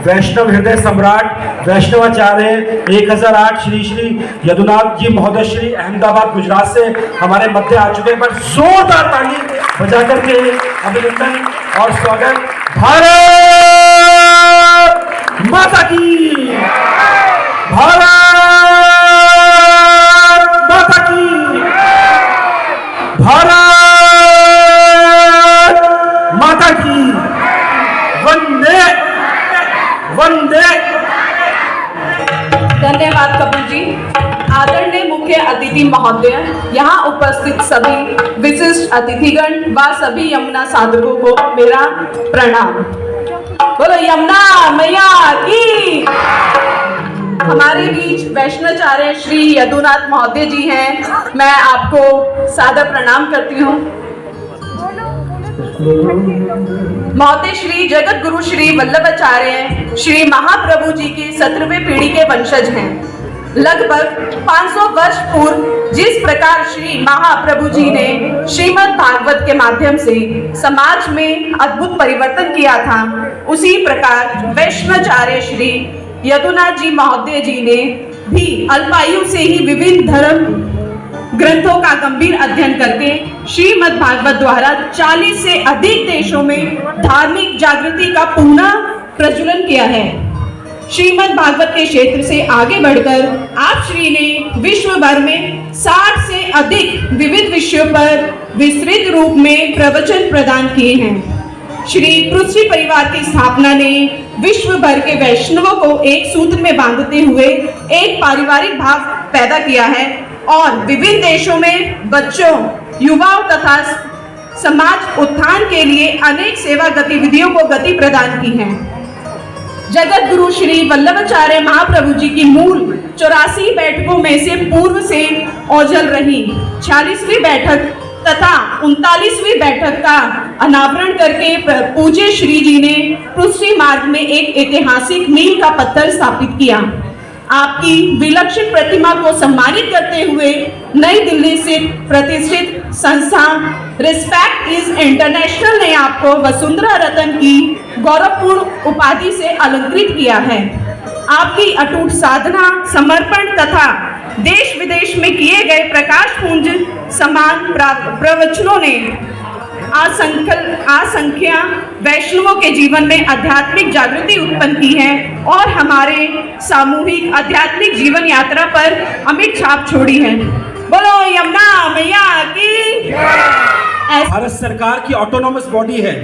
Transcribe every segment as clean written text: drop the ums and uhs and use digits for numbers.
वैष्णव हृदय सम्राट वैष्णवाचार्य 1008 श्री श्री यदुनाथ जी महोदय श्री अहमदाबाद गुजरात से हमारे मध्य आ चुके हैं। पर जोरदार ताली बजा करके अभिनंदन और स्वागत। भारत माता की, भारत माता की, भारत माता की, वंदे वंदे। धन्यवाद कपूर जी। आदरणीय मुख्य अतिथि महोदय, यहाँ उपस्थित सभी विशिष्ट अतिथिगण व सभी यमुना साधकों को मेरा प्रणाम। बोलो यमुना मैया की। हमारे बीच वैष्णवाचार्य श्री यदुनाथ महोदय जी हैं, मैं आपको सादर प्रणाम करती हूँ। महोदय श्री जगत गुरु श्री वल्लभाचार्य श्री महाप्रभु जी की 17वीं पीढ़ी के वंशज हैं। लगभग 500 वर्ष पूर्व जिस प्रकार श्री महाप्रभु जी ने श्रीमद् भागवत के माध्यम से समाज में अद्भुत परिवर्तन किया था, उसी प्रकार वैष्णवाचार्य श्री यदुनाथ जी महोदय जी ने भी अल्पायु से ही विभिन्न धर्म ग्रंथों का गंभीर अध्ययन करके श्रीमद् भागवत द्वारा 40 से अधिक देशों में धार्मिक जागृति का पुनः प्रज्वलन किया है। श्रीमद् भागवत के क्षेत्र से आगे बढ़कर आप श्री ने विश्व भर में 60 से अधिक विविध विषयों पर विस्तृत रूप में प्रवचन प्रदान किए हैं। श्री पृथ्वी परिवार की स्थापना ने विश्व भर के वैष्णवों को एक सूत्र में बांधते हुए एक पारिवारिक भाव पैदा किया है और विभिन्न देशों में बच्चों, युवाओं तथा समाज उत्थान के लिए अनेक सेवा गतिविधियों को गति प्रदान की है। जगत गुरु श्री वल्लभाचार्य महाप्रभु जी की मूल 84 बैठकों में से पूर्व से ओझल रही 46वीं बैठक तथा 39वीं बैठक का अनावरण करके पूज्य श्री जी ने पृथ्वी मार्ग में एक ऐतिहासिक मील का पत्थर स्थापित किया। आपकी विलक्षण प्रतिमा को सम्मानित करते हुए नई दिल्ली स्थित प्रतिष्ठित संस्था रिस्पेक्ट इज इंटरनेशनल ने आपको वसुंधरा रत्न की गौरवपूर्ण उपाधि से अलंकृत किया है। आपकी अटूट साधना, समर्पण तथा देश विदेश में किए गए प्रकाशपुंज समान प्रवचनों ने असंख्य वैष्णवों के जीवन में आध्यात्मिक जागृति उत्पन्न की है और हमारे सामूहिक आध्यात्मिक जीवन यात्रा पर अमिट छाप छोड़ी है। बोलो यमुना मैया की। भारत सरकार की ऑटोनॉमस बॉडी है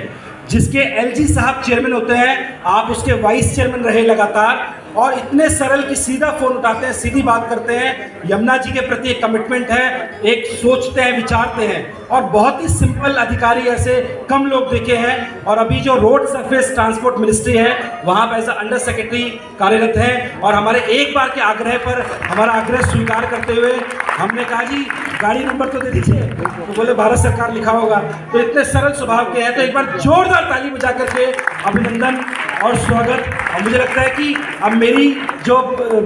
जिसके एलजी साहब चेयरमैन होते हैं, आप उसके वाइस चेयरमैन रहे लगातार और इतने सरल कि सीधा फोन उठाते हैं, सीधी बात करते हैं। यमुना जी के प्रति एक कमिटमेंट है, एक सोचते हैं, विचारते हैं और बहुत ही सिंपल अधिकारी ऐसे कम लोग देखे हैं। और अभी जो रोड सरफेस ट्रांसपोर्ट मिनिस्ट्री है वहाँ पर एज अंडर सेक्रेटरी कार्यरत है और हमारे एक बार के आग्रह पर हमारा आग्रह स्वीकार करते हुए हमने कहा जी गाड़ी नंबर तो दे दीजिए, तो बोले भारत सरकार लिखा होगा। तो इतने सरल स्वभाव के हैं, तो एक बार जोरदार ताली बजा करके अभिनंदन और स्वागत। और मुझे लगता है कि अब मेरी जो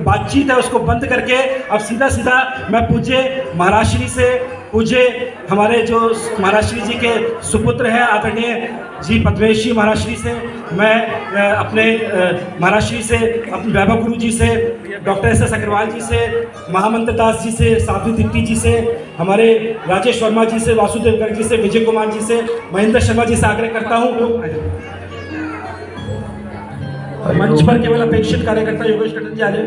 बातचीत है उसको बंद करके अब सीधा सीधा मैं पूज्य महाराष्ट्री से, पूज्य हमारे जो महाराष्ट्री जी के सुपुत्र हैं आदरणीय जी पद्मेश जी महाराष्ट्री से, मैं अपने महाराष्ट्री से, अपने वैभव गुरु जी से, डॉक्टर एस अग्रवाल जी से, महामंत्र दास जी से, साधु तिट्टी जी से, हमारे राजेश वर्मा जी से, वासुदेव गर्ग जी से, विजय कुमार जी से, महेंद्र शर्मा जी से आग्रह करता हूँ मंच पर केवल अपेक्षित कार्यकर्ता योगेश टंडन जी आ जाए।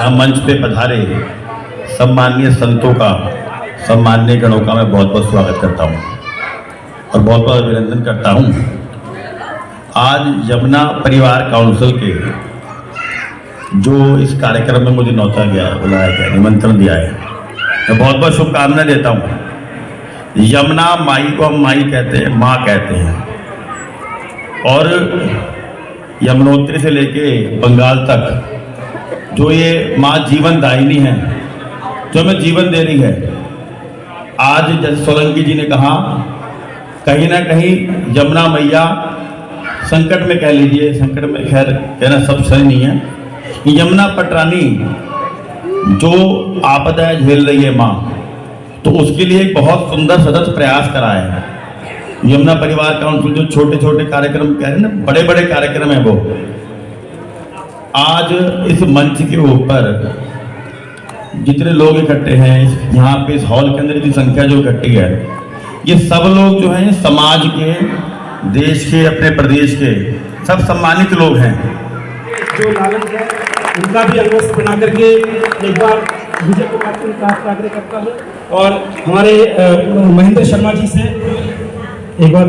मंच पे पधारे सम्माननीय संतों का, सम्माननीय गणों का मैं बहुत बहुत स्वागत करता हूँ और बहुत बहुत अभिनंदन करता हूँ। आज यमुना परिवार काउंसिल के जो इस कार्यक्रम में मुझे न्योता गया, बुलाया गया, निमंत्रण दिया है, मैं बहुत बहुत शुभकामनाएं देता हूँ। यमुना माई को हम माई कहते हैं, माँ कहते हैं। और यमुनोत्री से लेके बंगाल तक जो ये माँ जीवन दायिनी है, जो हमें जीवन दे रही है। आज जैसे सोलंकी जी ने कहा, कहीं ना कहीं यमुना मैया संकट में, कह लीजिए संकट में, खैर कहना सब सही नहीं है, यमुना पटरानी जो आपदा झेल रही है माँ, तो उसके लिए एक बहुत सुंदर सतत प्रयास करा है यमुना परिवार काउंसिल। जो छोटे छोटे कार्यक्रम कह रहे हैं ना, बड़े बड़े कार्यक्रम है वो, आज इस मंच के ऊपर जितने लोग इकट्ठे हैं यहाँ पे इस हॉल के अंदर, इतनी संख्या जो इकट्ठी है, ये सब लोग जो हैं समाज के, देश के, अपने प्रदेश के सब सम्मानित लोग हैं। जो लालन है उनका भी अंगवस्त्र बना करके एक बार विजय कुमार सिंह का आग्रह करता हूँ, और हमारे महेंद्र शर्मा जी से एक बार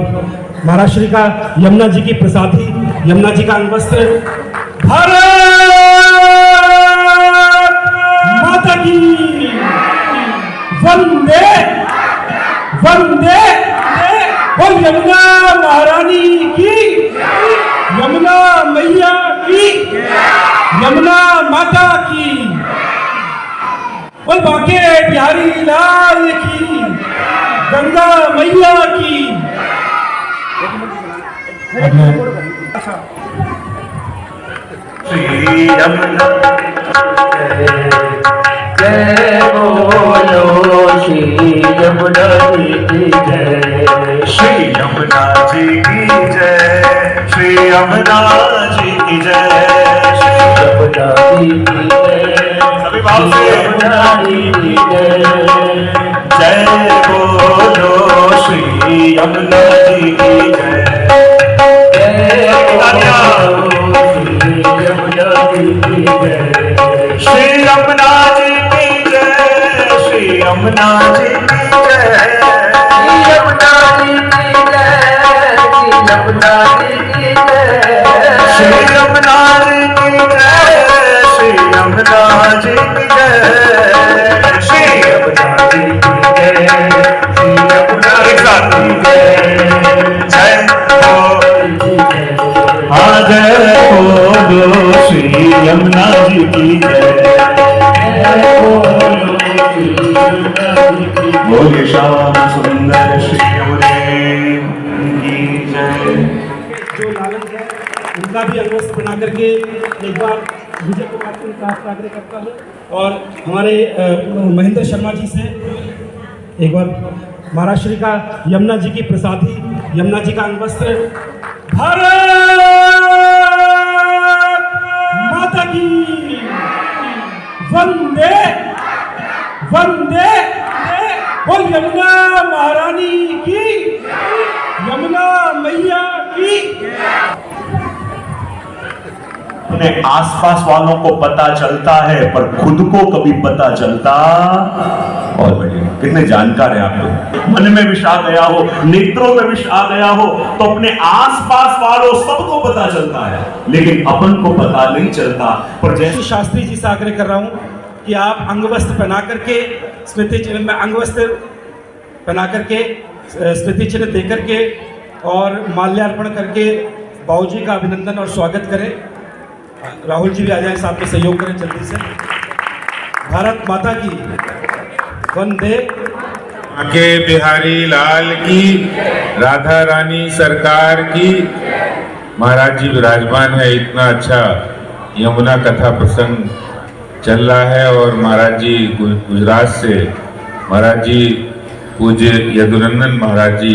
महाराज श्री का यमुना जी की प्रसादी, यमुना जी का अंगवस्त्र। भारत माता की वंदे वंदे, बोल यमुना महारानी की, यमुना मैया की, यमुना माता की, बोल बाके बिहारी लाल की, गंगा मैया की। श्री यमुना जय बोलो, श्री यमुना जी की जय, श्री यमुना जी की जय, श्री यमुना जी की जय, श्री यमुना जी की जय, सभी भाव से यमुना जी की जय, जय बोलो श्री यमुना जी की जय, जय बोलो श्री यमुना जी की जय, श्री यमुना जी की जय, श्री यमुना जी की जय, श्री यमुना जी की जय, श्री यमुना जी की जय, श्री यमुना जी की जय, श्री यमुना जी की जय, श्री यमुना जी की जय, श्री यमुना एक साथ जय बोलो श्री यमुना जी की जय, बोले श्याम सुंदर श्री यमुने की जय। जो लालन है उनका भी अंगवस्त्र बना करके एक बार विजय कुमार सिंह का आग्रह करता हूँ, और हमारे महेंद्र शर्मा जी से एक बार महाराज श्री का यमुना जी की प्रसादी, यमुना जी का अंगवस्त्र। भारत माता की वंदे वंदे, बोल यमुना महारानी की, यमुना मैया की। अपने आसपास वालों को पता चलता है पर खुद को कभी पता चलता। और बढ़िया, कितने जानकार हैं आप लोग। मन में विष आ गया हो, नेत्रों में विष आ गया हो, तो अपने आसपास वालों सबको पता चलता है, लेकिन अपन को पता नहीं चलता। पर जैसे शास्त्री जी से आग्रह कर रहा हूँ कि आप अंगवस्त्र पहना करके, स्मृति चिन्ह में अंगवस्त्र पहना करके, स्मृति चिन्ह दे करके और माल्यार्पण करके बाबूजी का अभिनंदन और स्वागत करें। राहुल जी भी आ जाए, साथ में सहयोग करें जल्दी से। भारत माता की वंदे। आगे बिहारी लाल की, राधा रानी सरकार की। महाराज जी विराजमान है, इतना अच्छा यमुना कथा प्रसंग चल रहा है, और महाराज जी गुजरात से, महाराज जी पूज्य यदुनंदन महाराज जी,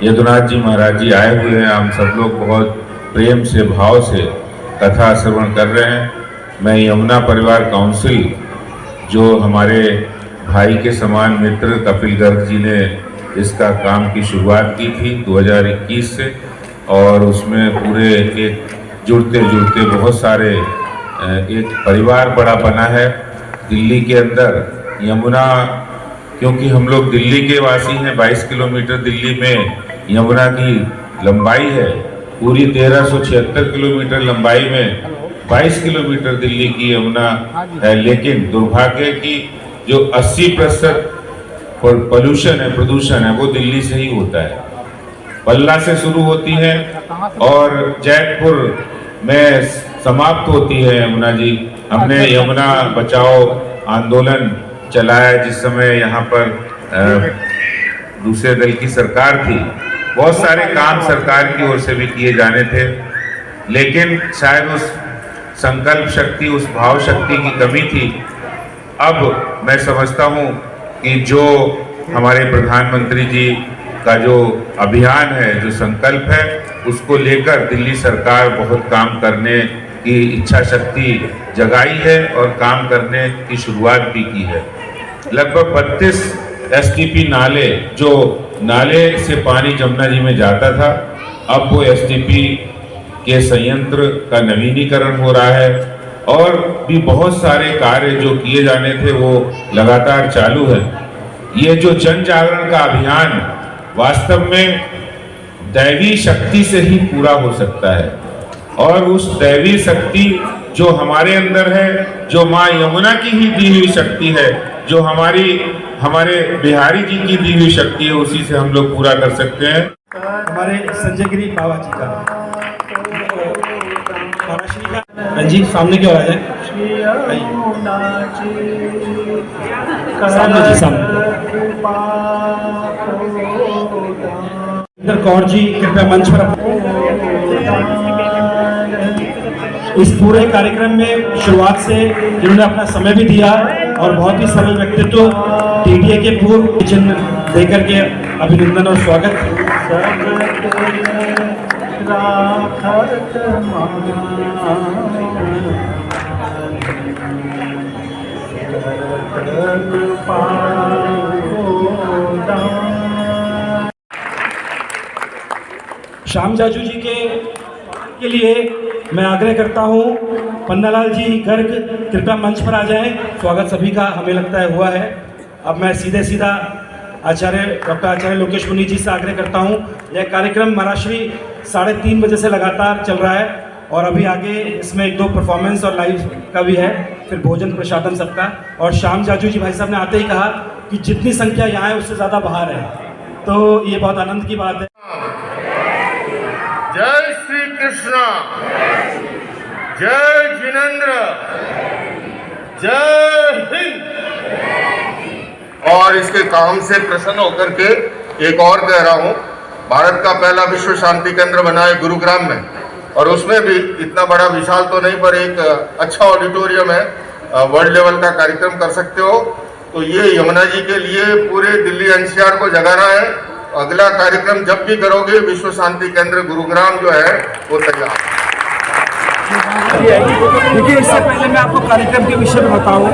यदुनाथ जी महाराज जी आए हुए हैं। हम सब लोग बहुत प्रेम से, भाव से कथा श्रवण कर रहे हैं। मैं यमुना परिवार काउंसिल, जो हमारे भाई के समान मित्र कपिल गर्ग जी ने इसका काम की शुरुआत की थी 2021 से, और उसमें पूरे एक जुड़ते जुड़ते बहुत सारे एक परिवार बड़ा बना है दिल्ली के अंदर। यमुना, क्योंकि हम लोग दिल्ली के वासी हैं, 22 किलोमीटर दिल्ली में यमुना की लंबाई है, पूरी 1376 किलोमीटर लंबाई में 22 किलोमीटर दिल्ली की यमुना है। लेकिन दुर्भाग्य की जो 80% पोल्यूशन है, प्रदूषण है, वो दिल्ली से ही होता है। पल्ला से शुरू होती हैं और जैतपुर में समाप्त होती है यमुना जी। हमने यमुना बचाओ आंदोलन चलाया जिस समय यहाँ पर दूसरे दल की सरकार थी। बहुत सारे काम सरकार की ओर से भी किए जाने थे, लेकिन शायद उस संकल्प शक्ति, उस भाव शक्ति की कमी थी। अब मैं समझता हूँ कि जो हमारे प्रधानमंत्री जी का जो अभियान है, जो संकल्प है, उसको लेकर दिल्ली सरकार बहुत काम करने की इच्छा शक्ति जगाई है और काम करने की शुरुआत भी की है। लगभग 32 एसटीपी नाले, जो नाले से पानी जमुना जी में जाता था, अब वो एसटीपी के संयंत्र का नवीनीकरण हो रहा है और भी बहुत सारे कार्य जो किए जाने थे वो लगातार चालू है। ये जो जन जागरण का अभियान वास्तव में दैवी शक्ति से ही पूरा हो सकता है और उस दैवी शक्ति जो हमारे अंदर है, जो माँ यमुना की ही दी हुई शक्ति है, जो हमारे बिहारी जी की दी हुई शक्ति है, उसी से हम लोग पूरा कर सकते हैं। हमारे संजय गिरी बाबा जी का जी सामने क्यों आ जाए, सामने जी सामने। कौर जी कृपया मंच पर। इस पूरे कार्यक्रम में शुरुआत से जिन्होंने अपना समय भी दिया और बहुत ही सरल व्यक्तित्व, टीडीए के पूर्व चिन्ह देकर के अभिनंदन और स्वागत। श्याम जाजू जी के लिए मैं आग्रह करता हूं, पन्नालाल जी गर्ग कृपया मंच पर आ जाएं। स्वागत सभी का हमें लगता है हुआ है। अब मैं सीधा डॉक्टर आचार्य लोकेश मुनि जी से आग्रह करता हूं। यह कार्यक्रम महाराष्ट्री 3:30 बजे से लगातार चल रहा है और अभी आगे इसमें 1-2 परफॉर्मेंस और लाइव का भी है, फिर भोजन प्रसादन सबका। और श्याम जाजू जी भाई साहब ने आते ही कहा कि जितनी संख्या यहाँ है उससे ज़्यादा बाहर है, तो ये बहुत आनंद की बात है। जय श्री कृष्णा, जय जिनेंद्र, जय हिंद। और इसके काम से प्रसन्न होकर के एक और कह रहा हूँ, भारत का पहला विश्व शांति केंद्र बना है गुरुग्राम में, और उसमें भी इतना बड़ा विशाल तो नहीं पर एक अच्छा ऑडिटोरियम है, वर्ल्ड लेवल का कार्यक्रम कर सकते हो। तो ये यमुना जी के लिए पूरे दिल्ली एनसीआर को जगाना है। अगला कार्यक्रम जब भी करोगे, विश्व शांति केंद्र गुरुग्राम जो है वो तैयार। देखिए, इससे पहले मैं आपको कार्यक्रम के विषय में बताऊं,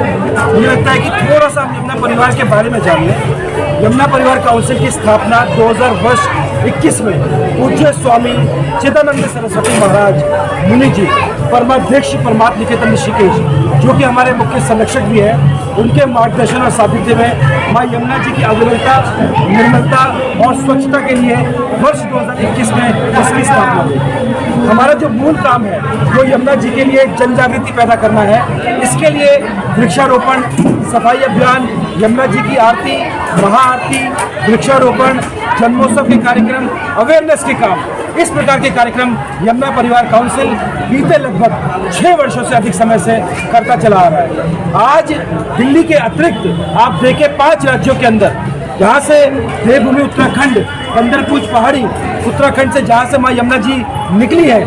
मुझे लगता है कि थोड़ा सा हम यमुना परिवार के बारे में जान लें। यमुना परिवार काउंसिल की स्थापना 2021 में पूज्य स्वामी चिदानंद सरस्वती महाराज मुनि जी, परमाध्यक्ष परमात्म निकेतन ऋषिकेश, जो कि हमारे मुख्य संरक्षक भी हैं, उनके मार्गदर्शन और सानिध्य में माँ यमुना जी की अविरलता, निर्मलता और स्वच्छता के लिए वर्ष 2021 में इसकी स्थापना हुई। हमारा जो मूल काम है वो यमुना जी के लिए जन जागृति पैदा करना है। इसके लिए वृक्षारोपण, सफाई अभियान, यमुना जी की आरती, महाआरती, वृक्षारोपण, जन्मोत्सव के कार्यक्रम, अवेयरनेस के काम, इस प्रकार के कार्यक्रम यमुना परिवार काउंसिल बीते लगभग 6 वर्षों से अधिक समय से करता चला आ रहा है। आज दिल्ली के अतिरिक्त आप देखें 5 राज्यों के अंदर, जहाँ से देवभूमि उत्तराखंड, बंदरपूज पहाड़ी उत्तराखंड से जहाँ से माँ यमुना जी निकली है,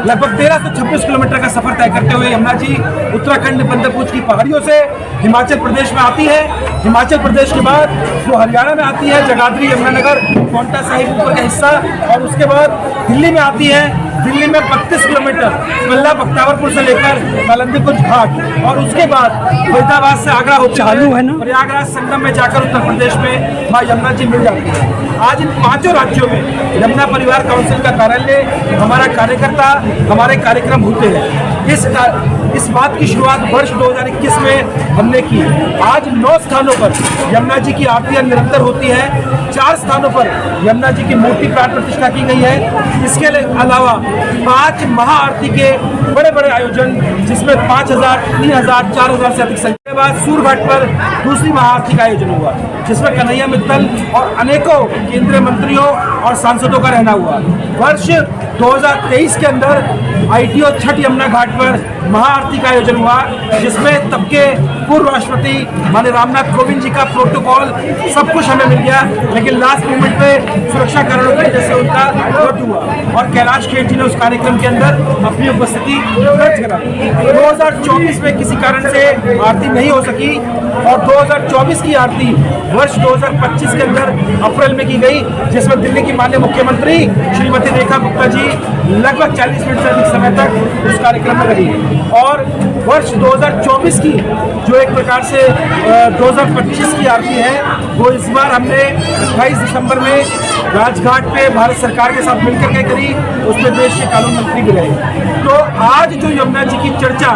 लगभग 1326 किलोमीटर का सफर तय करते हुए यमुना जी उत्तराखंड बंदरपूज की पहाड़ियों से हिमाचल प्रदेश में आती है। हिमाचल प्रदेश के बाद वो हरियाणा में आती है, जगाधरी, यमुनानगर, पांवटा साहिब ऊपर का हिस्सा, और उसके बाद दिल्ली में आती है। दिल्ली में 32 किलोमीटर पल्ला बख्तावरपुर से लेकर नालंदीपुर घाट, और उसके बाद फरीदाबाद से आगरा हो चालू है ना, प्रयागराज संगम में जाकर उत्तर प्रदेश में माँ यमुना जी मिल जाती है। आज इन 5 राज्यों में यमुना परिवार काउंसिल का कार्यालय, हमारा कार्यकर्ता, हमारे कार्यक्रम होते हैं। इस बात की शुरुआत वर्ष 2021 में हमने की। आज 9 स्थानों पर यमुना जी की आरतियां निरंतर होती है, 4 स्थानों पर यमुना जी की मूर्ति प्राण प्रतिष्ठा की गई है। इसके अलावा 5 महाआरती के बड़े बड़े आयोजन, जिसमें 5000, 3000, 4000 से अधिक संख्या के बाद सूरघाट पर दूसरी महाआरती का आयोजन हुआ, जिसमें कन्हैया मित्तल और अनेकों केंद्रीय मंत्रियों और सांसदों का रहना हुआ। वर्ष 2023 के अंदर ITO छठ यमुना घाट पर महाआरती का आयोजन हुआ, जिसमें तब के पूर्व राष्ट्रपति माननीय रामनाथ कोविंद जी का प्रोटोकॉल सब कुछ हमें मिल गया, लेकिन लास्ट मोमेंट पे सुरक्षा कारणों की वजह से उनका रद्द हुआ और कैलाश खेर जी ने उस कार्यक्रम के अंदर अपनी उपस्थिति दर्ज कराई। 2024 में किसी कारण से आरती नहीं हो सकी और 2024 की आरती वर्ष 2025 के अंदर अप्रैल में की गई, जिसमें दिल्ली की माननीय मुख्यमंत्री श्रीमती रेखा गुप्ता जी लगभग 40 मिनट से अधिक समय तक उस कार्यक्रम में रही और वर्ष 2024 की जो एक प्रकार से 2025 की आरती है, वो इस बार हमने 28 दिसंबर में राजघाट पे भारत सरकार के साथ मिलकर के करी, उसमें देश के कानून मंत्री भी रहे। तो आज जो यमुना जी की चर्चा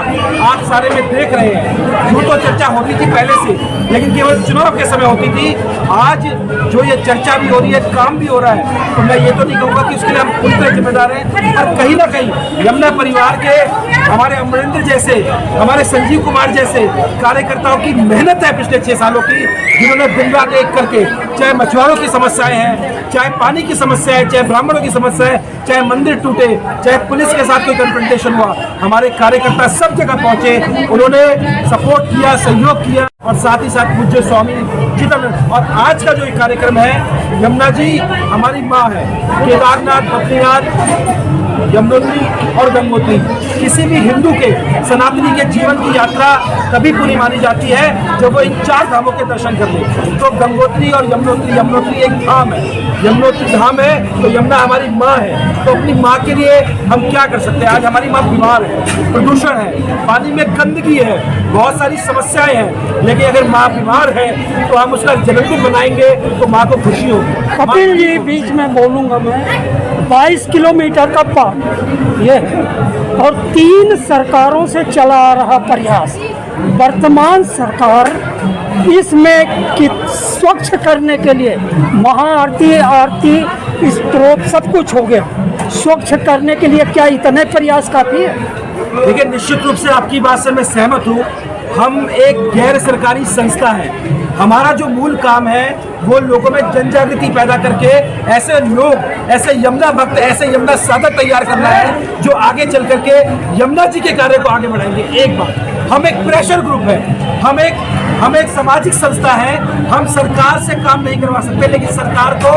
आप सारे में देख रहे हैं, यूँ तो चर्चा होती थी पहले से, लेकिन केवल चुनाव के समय होती थी। आज जो ये चर्चा भी हो रही है, काम भी हो रहा है, तो मैं ये तो नहीं कहूँगा कि उसके लिए हम पूरी तरह जिम्मेदार हैं, पर कहीं ना कहीं यमुना परिवार के हमारे अमरेंद्र जैसे, हमारे संजीव कुमार जैसे कार्यकर्ताओं की मेहनत है पिछले 6 सालों की, जिन्होंने दिन रात एक करके, चाहे मछुआरों की समस्याएं हैं, चाहे पानी की समस्या है, चाहे ब्राह्मणों की समस्या है, चाहे मंदिर टूटे, चाहे पुलिस के साथ कोई कन्फ्रंटेशन हुआ, हमारे कार्यकर्ता सब जगह पहुंचे, उन्होंने सपोर्ट किया, सहयोग किया और साथ ही साथ पूज्य स्वामी चिदंबरम। और आज का जो ये कार्यक्रम है, यमुना जी हमारी माँ है। केदारनाथ, बद्रीनाथ, यमुनोत्री और गंगोत्री, किसी भी हिंदू के, सनातनी के जीवन की यात्रा तभी पूरी मानी जाती है जब वो इन 4 धामों के दर्शन कर ले। तो गंगोत्री और यमुनोत्री एक धाम है, यमुनोत्री धाम है, तो यमुना हमारी माँ है। तो अपनी माँ के लिए हम क्या कर सकते हैं? आज हमारी माँ बीमार है, प्रदूषण है, पानी में गंदगी है, बहुत सारी समस्याएं हैं, लेकिन अगर माँ बीमार है तो हम उसका जन्मदिन मनाएंगे तो माँ को खुशी होगी। कपिल जी, बीच में बोलूँगा मैं, 22 किलोमीटर का पार ये है और 3 सरकारों से चला आ रहा प्रयास। वर्तमान सरकार इसमें स्वच्छ करने के लिए महाआरती, आरती, स्त्रोत सब कुछ हो गया। स्वच्छ करने के लिए क्या इतने प्रयास काफ़ी है? देखिए, निश्चित रूप से आपकी बात से मैं सहमत हूँ। हम एक गैर सरकारी संस्था है, हमारा जो मूल काम है वो लोगों में जन जागृति पैदा करके ऐसे लोग, ऐसे यमुना भक्त, ऐसे यमुना साधक तैयार करना है जो आगे चल करके यमुना जी के कार्य को आगे बढ़ाएंगे। एक बात, हम एक प्रेशर ग्रुप है, हम एक सामाजिक संस्था है, हम सरकार से काम नहीं करवा सकते, लेकिन सरकार को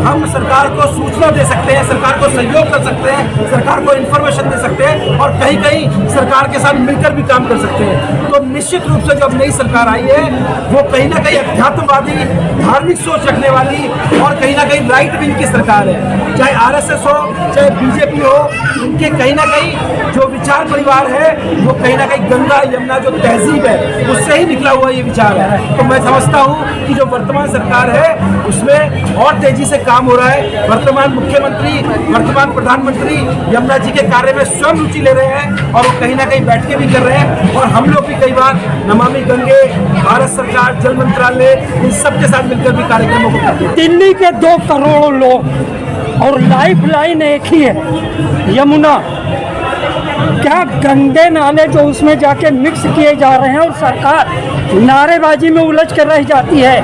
हम सरकार को सूचना दे सकते हैं, सरकार को सहयोग कर सकते हैं, सरकार को इन्फॉर्मेशन दे सकते हैं और कहीं कहीं सरकार के साथ मिलकर भी काम कर सकते हैं। तो निश्चित रूप से जब नई सरकार आई है, वो कहीं ना कहीं अध्यात्मवादी, धार्मिक सोच रखने वाली और कहीं ना कहीं राइट विंग की सरकार है। चाहे RSS हो, चाहे BJP हो, इनके कहीं ना कहीं जो विचार परिवार है वो कहीं ना कहीं गंगा यमुना जो तहजीब है उससे ही निकला हुआ ये विचार है। तो मैं समझता हूँ कि जो वर्तमान सरकार है उसमें और तेजी से काम हो रहा है। वर्तमान मुख्यमंत्री, वर्तमान प्रधानमंत्री यमुना जी के कार्य में स्वयं रुचि ले रहे हैं और वो कहीं ना कहीं बैठ के भी कर रहे हैं और हम लोग भी कई बार नमामि गंगे, भारत सरकार, जल मंत्रालय, इन सब के साथ मिलकर भी कार्यक्रमों को करते हैं। दिल्ली के 2 करोड़ लोग और लाइफ लाइन एक ही है, यमुना। क्या गंदे नाले जो उसमें जाके मिक्स किए जा रहे हैं और सरकार नारेबाजी में उलझ कर रह जाती है,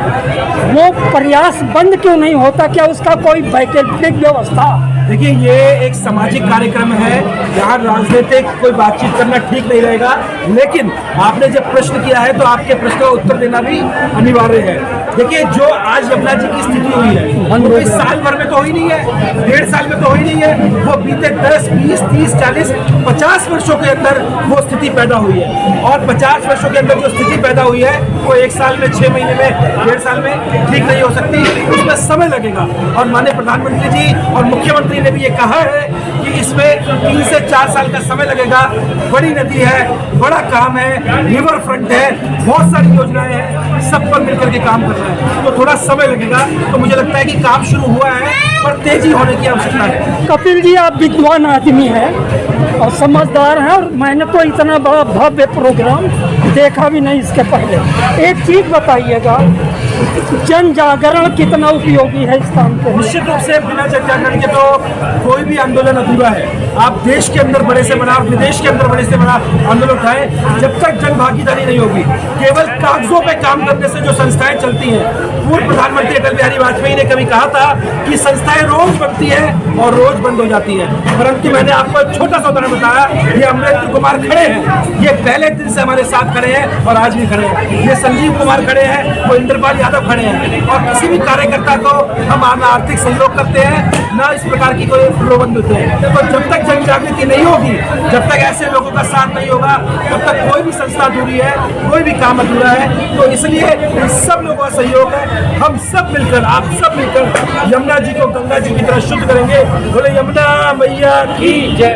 वो प्रयास बंद क्यों नहीं होता? क्या उसका कोई वैकल्पिक व्यवस्था? देखिए, ये एक सामाजिक कार्यक्रम है, यहाँ राजनीतिक कोई बातचीत करना ठीक नहीं रहेगा, लेकिन आपने जब प्रश्न किया है तो आपके प्रश्न का उत्तर देना भी अनिवार्य है। देखिए, जो आज यमुना जी की स्थिति हुई है वो इस साल भर में तो हुई नहीं है, 1.5 साल में तो हुई नहीं है, वो बीते 10, 20, 30, 40, 50 वर्षों के अंदर वो स्थिति पैदा हुई है और 50 वर्षों के अंदर जो स्थिति पैदा हुई है वो 1 साल में, 6 महीने में, 1.5 साल में ठीक नहीं हो सकती, उसमें समय लगेगा। और माननीय प्रधानमंत्री जी और मुख्यमंत्री ने भी ये कहा है कि इसमें 3 से 4 साल का समय लगेगा। बड़ी नदी है, बड़ा काम है, रिवर फ्रंट है, बहुत सारी योजनाएं हैं, सब पर मिलकर के काम करना है। है, तो थोड़ा समय लगेगा। तो मुझे लगता है कि काम शुरू हुआ है पर तेजी होने की आवश्यकता है। कपिल जी, आप विद्वान आदमी हैं और समझदार हैं, और मैंने तो इतना बड़ा भव्य प्रोग्राम देखा भी नहीं इसके पहले। एक चीज़ बताइएगा, जन जागरण कितना उपयोगी है इस काम पे? निश्चित रूप से बिना जन जागरण के तो कोई भी आंदोलन अधूरा है। आप देश के अंदर बड़े से बड़ा, विदेश के अंदर बड़े से बड़ा आंदोलन उठाएं, जब तक जन भागीदारी नहीं होगी, केवल कागजों पे काम करने से जो संस्थाएं चलती हैं। पूर्व प्रधानमंत्री अटल बिहारी वाजपेयी ने कभी कहा था कि संस्थाएं रोज बनती हैं और रोज बंद हो जाती हैं, परंतु मैंने आपको एक छोटा सा उदाहरण बताया। ये अमरेंद्र कुमार खड़े हैं, ये पहले दिन से हमारे साथ खड़े हैं और आज भी खड़े हैं। ये संजीव कुमार खड़े हैं, वो इंद्रपाल यादव खड़े हैं, और किसी भी कार्यकर्ता को हम आर्थिक सहयोग करते हैं, ना इस प्रकार की कोई प्रलोभन देते हैं। तो जब तक जन जागृति नहीं होगी, जब तक ऐसे लोगों का साथ नहीं होगा, तब तक कोई भी संस्था अधूरी है, कोई भी काम अधूरा है। तो इसलिए इन सब लोगों का सहयोग है। हम सब मिलकर, आप सब मिलकर यमुना जी को गंगा जी की तरह शुद्ध करेंगे। बोले यमुना मैया की जय।